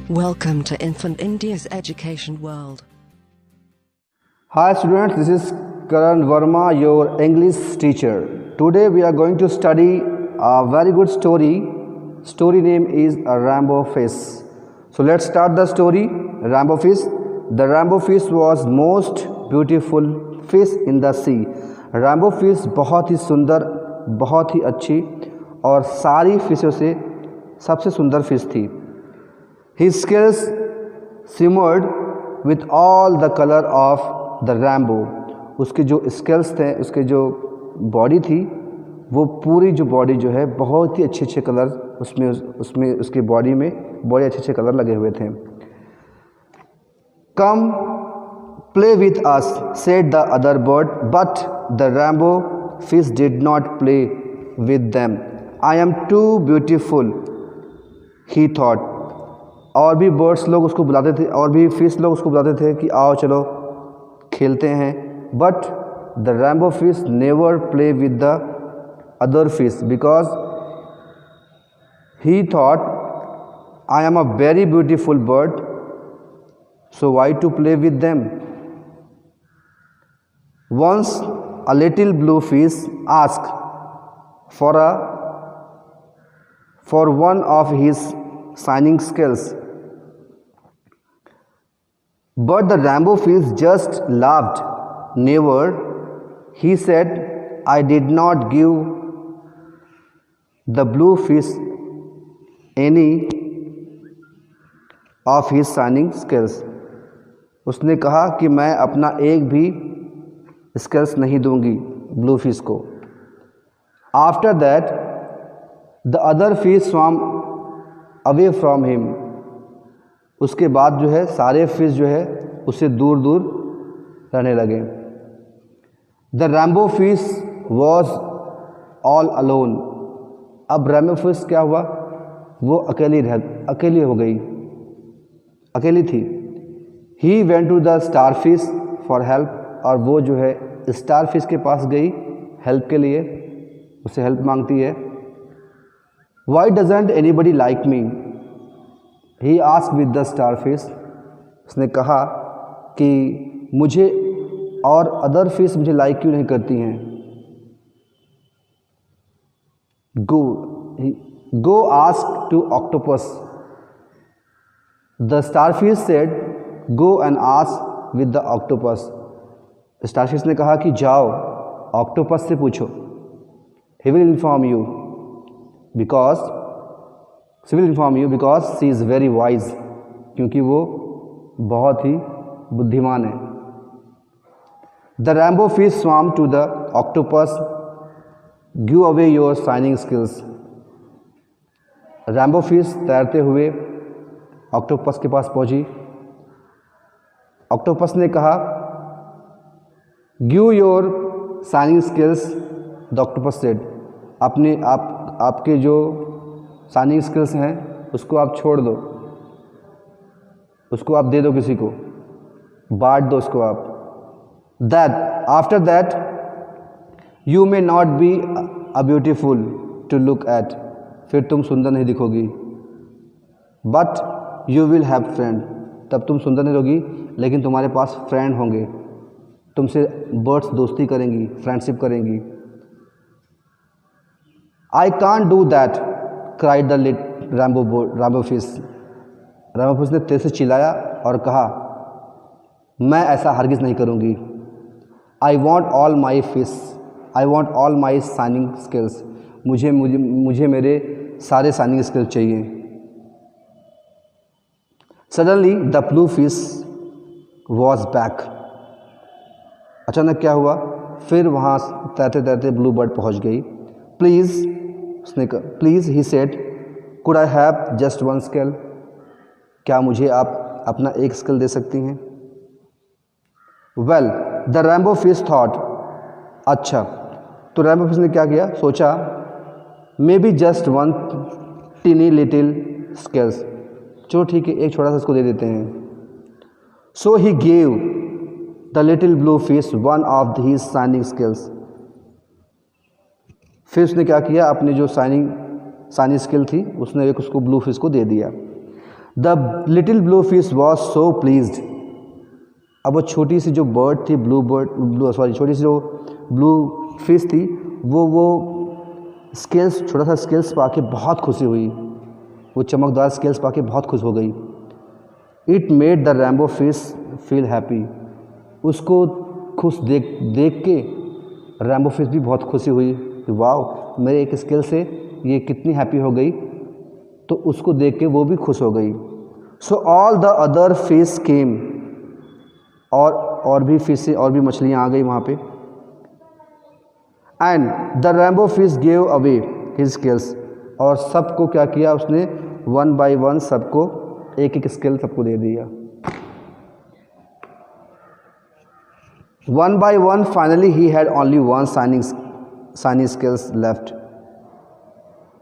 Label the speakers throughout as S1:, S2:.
S1: Welcome to Infant India's Education World.
S2: Hi students, this is Karan Verma, your English teacher. Today we are going to study a very good story. Story name is a Rainbow Fish. So let's start the story. Rainbow Fish. The rainbow fish was most beautiful fish in the sea. Rainbow fish बहुत ही सुंदर, बहुत ही अच्छी और सारी फिशों से सबसे सुंदर fish थी. His scales shimmered with all the color of the rainbow. उसके जो स्केल्स थे, उसके जो बॉडी थी, वो पूरी जो बॉडी जो है बहुत ही अच्छे अच्छे कलर उसमें उसकी बॉडी में बड़े अच्छे अच्छे कलर लगे हुए थे. Come play with us, said the other bird, but the rainbow fish did not play with them. I am too beautiful, he thought. और भी बर्ड्स लोग उसको बुलाते थे, और भी फिश लोग उसको बुलाते थे कि आओ चलो खेलते हैं. But the rainbow fish never play with the other fish because he thought I am a very beautiful bird, so why to play with them. Once a little blue fish ask for one of his shining scales, but the rainbow fish just laughed. Never, he said, I did not give the blue fish any of his shining scales. उसने कहा कि मैं अपना एक भी scales नहीं दूंगी blue fish को. After that the other fish swam away from him. उसके बाद जो है सारे फिश जो है उससे दूर दूर रहने लगे. The rainbow fish was all alone. अब रैम्बो फिश क्या हुआ, वो अकेली हो गई, अकेली थी. He went to the star fish for help. और वो जो है स्टार फिश के पास गई हेल्प के लिए, उससे हेल्प मांगती है. Why doesn't anybody like me, he ask with the star fish. उसने कहा कि मुझे और अदर फिश मुझे लाइक क्यों नहीं करती हैं. Go ask to octopus. The star fish said go and ask with the octopus. Star fish ने कहा कि जाओ ऑक्टोपस से पूछो. He will inform you because she is very wise, क्योंकि वो बहुत ही बुद्धिमान है. The rainbow fish swam to the octopus, give away your shining skills. Rainbow fish तैरते हुए ऑक्टोपस के पास पहुंची. ऑक्टोपस ने कहा give your shining skills. The octopus said, आपके जो शाइनिंग स्किल्स हैं उसको आप छोड़ दो, उसको आप दे दो किसी को, बांट दो उसको आप. After that you may not be a beautiful to look at. फिर तुम सुंदर नहीं दिखोगी. But you will have friend. तब तुम सुंदर नहीं होगी, लेकिन तुम्हारे पास फ्रेंड होंगे, तुमसे बर्ड्स दोस्ती करेंगी, फ्रेंडशिप करेंगी. I can't do that, cried the rainbow fish. Rambo fish ने तेज से चिल्लाया और कहा मैं ऐसा हरगिज़ नहीं करूँगी. I want all my shining skills. मुझे मेरे सारे शाइनिंग स्किल्स चाहिए. Suddenly the blue fish was back. अचानक क्या हुआ, फिर वहाँ तैरते तैरते ब्लू बर्ड पहुँच गई. Please he said, could I have just one scale. क्या मुझे आप अपना एक स्केल दे सकती हैं. Well the rainbow fish thought. अच्छा, तो रैम्बो फिश ने क्या किया, सोचा maybe just one tiny little scales. चलो ठीक है, एक छोटा सा इसको दे देते हैं. So he gave the little blue fish one of his shining scales. फिर उसने क्या किया, अपनी जो शाइनिंग स्किल थी उसने एक उसको ब्लू फिश को दे दिया. The little blue fish was so pleased. अब वो छोटी सी जो बर्ड थी, छोटी सी जो ब्लू फिश थी, वो स्केल्स, छोटा सा स्केल्स पाके बहुत खुशी हुई, वो चमकदार स्केल्स पाके बहुत खुश हो गई। It made the rainbow fish feel happy. उसको खुश देख के रैम्बो फिश भी बहुत खुशी हुई कि वाह, मेरे एक स्केल से ये कितनी हैप्पी हो गई, तो उसको देख के वो भी खुश हो गई। So all the other fish came, और भी फिश, और भी मछलियाँ आ गई वहाँ पे। And the rainbow fish gave away his scales, और सबको क्या किया उसने, वन बाय वन सबको एक एक स्केल सबको दे दिया। One by one finally he had only one shining scales left.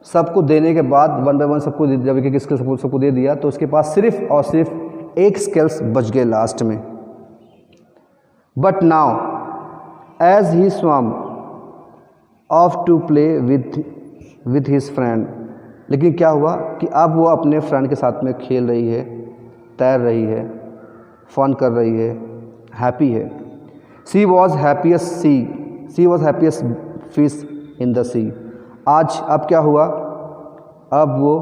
S2: सबको देने के बाद वन बाय वन सबको जब एक एक स्केल सबको दे दिया, तो उसके पास सिर्फ और सिर्फ एक स्केल्स बच गए लास्ट में। But now as he swam off to play with his friend, लेकिन क्या हुआ कि अब वो अपने फ्रेंड के साथ में खेल रही है, तैर रही है, फन कर रही है, हैप्पी है। She was happiest fish in the sea. आज अब क्या हुआ, अब वो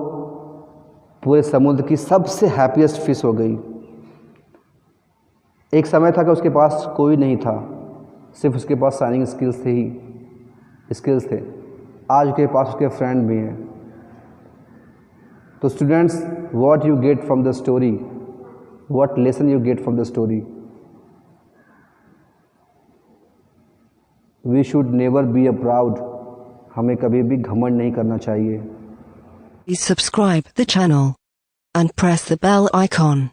S2: पूरे समुद्र की सबसे हैप्पीएस्ट फिश हो गई। एक समय था कि उसके पास कोई नहीं था, सिर्फ उसके पास शाइनिंग स्किल्स थे। आज उसके पास उसके फ्रेंड भी हैं। तो students, what you get from the story, what lesson you get from the story? We should never be a proud. हमें कभी भी घमंड नहीं करना चाहिए।
S1: Please subscribe the channel and press the bell icon.